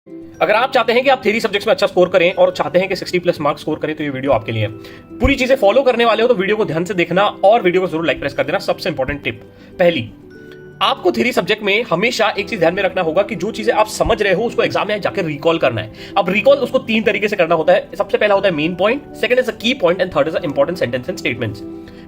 अगर आप चाहते हैं कि आप थ्योरी सब्जेक्ट्स में अच्छा स्कोर करें और चाहते हैं कि 60+ मार्क्स स्कोर करें तो ये वीडियो आपके लिए है। पूरी चीजें फॉलो करने वाले हो तो वीडियो को ध्यान से देखना और वीडियो को जरूर लाइक प्रेस कर देना। सबसे इंपॉर्टेंट टिप, पहली, आपको थ्योरी सब्जेक्ट में हमेशा एक चीज ध्यान में रखना होगा कि जो चीजें आप समझ रहे हो उसको एग्जाम में जाकर रिकॉल करना है। अब रिकॉल उसको 3 तरीके से करना होता है। सबसे पहला होता है main point, second is a key point and third is a important sentence and statements.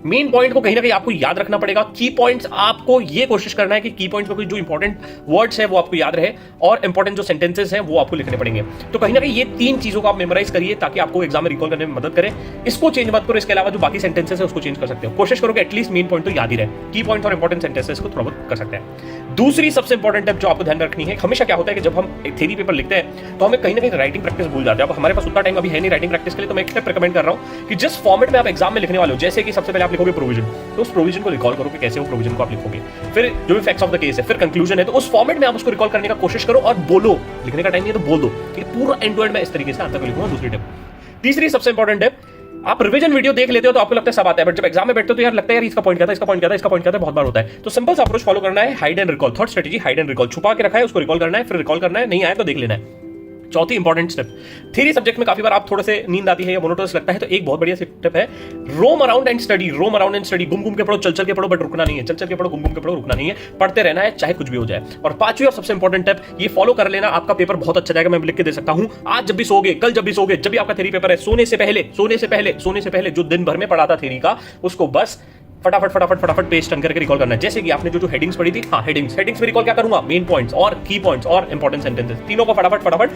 Main point को कहीं ना कहीं आपको याद रखना पड़ेगा। की पॉइंट्स आपको ये कोशिश करना है कि की पॉइंट्स में जो इंपॉर्टेंट वर्ड्स है वो आपको याद रहे और इंपॉर्टेंट जो सेंटेंसेस हैं वो आपको लिखने पड़ेंगे। तो कहीं ना कहीं ये 3 चीजों को आप मेमोराइज करिए ताकि आपको एग्जाम में रिकॉल करने में मदद करे। इसको चेंज मत करो, इसके अलावा जो बाकी सेंटेंसेस है उसको चेंज कर सकते हो। कोशिश करो कि एटलीस्ट मेन पॉइंट तो याद ही रहे। की पॉइंट और इंपॉर्टेंट सेंटेंसेस को थोड़ा बहुत कर सकते हैं। दूसरी सबसे इंपॉर्टेंट टिप जो आपको ध्यान रखनी है, हमेशा क्या होता है कि जब हम एक थ्योरी पेपर लिखते हैं तो हमें कहीं ना कहीं राइटिंग प्रैक्टिस भूल जाते हैं। अब हमारे पास उतना टाइम अभी है नहीं राइटिंग प्रैक्टिस के लिए, तो मैं एक स्टेप रिकमेंड कर रहा हूं कि जिस फॉर्मेट में आप एग्जाम में लिखने वाले हो, जैसे कि सबसे पहले आप लिखोगे प्रोविजन, तो उस प्रोविजन को रिकॉल करो कि कैसे वो प्रोविजन को आप लिखोगे। फिर जो भी फैक्ट्स ऑफ द केस है, फिर कंक्लूजन है, तो उस फॉर्मेट में आप उसको रिकॉल करने का कोशिश करो और बोलो। लिखने का टाइम नहीं है तो बोल दो कि पूरा एंड टू एंड मैं इस तरीके से आंसर को लिखूंगा। दूसरी टिप। तीसरी सबसे इंपॉर्टेंट टिप, आप रिवीजन वीडियो देख लेते हो तो आपको लगता है सब आता है, बट जब एग्जाम में बैठते हो तो यार लगता है यार इसका पॉइंट क्या था, इसका पॉइंट क्या था, इसका पॉइंट क्या था, बहुत बार होता है। तो सिंपल सा अप्रोच फॉलो करना है, hide and recall. Third strategy, hide and recall. छुपा के रखा है उसको रिकॉल करना है, फिर रिकॉल करना है, नहीं आया तो देख लेना है। चौथी इंपॉर्टेंट स्टेप, थ्योरी सब्जेक्ट में काफी बार आप थोड़े से नींद आती है या मोनोटोनस लगता है, तो एक बहुत बढ़िया टिप है, roam around and study. Roam around and study, घूम घूम के पढ़ो, चल चल के पढ़ो, बट रुकना नहीं है। चल चल के पढ़ो, घूम घूम के पढ़ो, रुकना नहीं है, पढ़ते रहना है चाहे कुछ भी हो जाए। और पांचवी और सबसे इंपॉर्टेंट टिप, ये फॉलो कर लेना, आपका पेपर बहुत अच्छा जाएगा। मैं लिख के दे सकता हूं, आज जब भी सोगे, कल जब भी सोगे, जब भी आपका थ्योरी पेपर है, सोने से पहले जो दिन भर में पढ़ा था थ्योरी का, उसको बस फटाफट पेस्ट टर्न करके रिकॉल करना है। जैसे कि आपने जो हेडिंग्स पढ़ी थी, हेडिंग्स में रिकॉल क्या करूंगा, मेन पॉइंट्स और की पॉइंट्स और इंपॉर्टेंट सेंटेंसेस, तीनों को फटाफट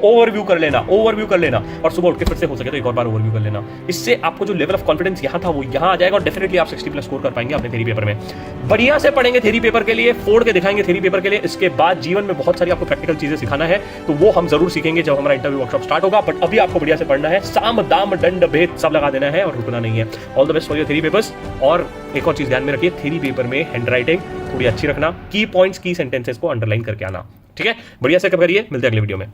ओवरव्यू कर लेना और सुबह उठ के फिर से हो सके तो एक और बार ओवरव्यू कर लेना। इससे आपको जो लेवल ऑफ कॉन्फिडेंस यहां था वो यहां आ जाएगा और डेफिनेटली आप 60+ स्कोर कर पाएंगे अपने थ्योरी पेपर में। बढ़िया से पढ़ेंगे थ्योरी पेपर के लिए, फोड़ के दिखाएंगे थ्योरी पेपर के लिए। इसके बाद जीवन में बहुत सारी आपको प्रैक्टिकल चीजें सिखाना है, तो वो हम जरूर सीखेंगे जब हमारा इंटरव्यू वर्कशॉप स्टार्ट होगा। बट अभी आपको बढ़िया से पढ़ना है, साम दाम दंड भेद सब लगा देना है और रुकना नहीं है। All the best for your theory papers. और एक और चीज ध्यान में रखिए, थ्योरी पेपर में हैंड राइटिंग थोड़ी अच्छी रखना, की पॉइंट्स की सेंटेंसेस को अंडरलाइन करके आना। ठीक है, बढ़िया से करिए, मिलते हैं अगले वीडियो में।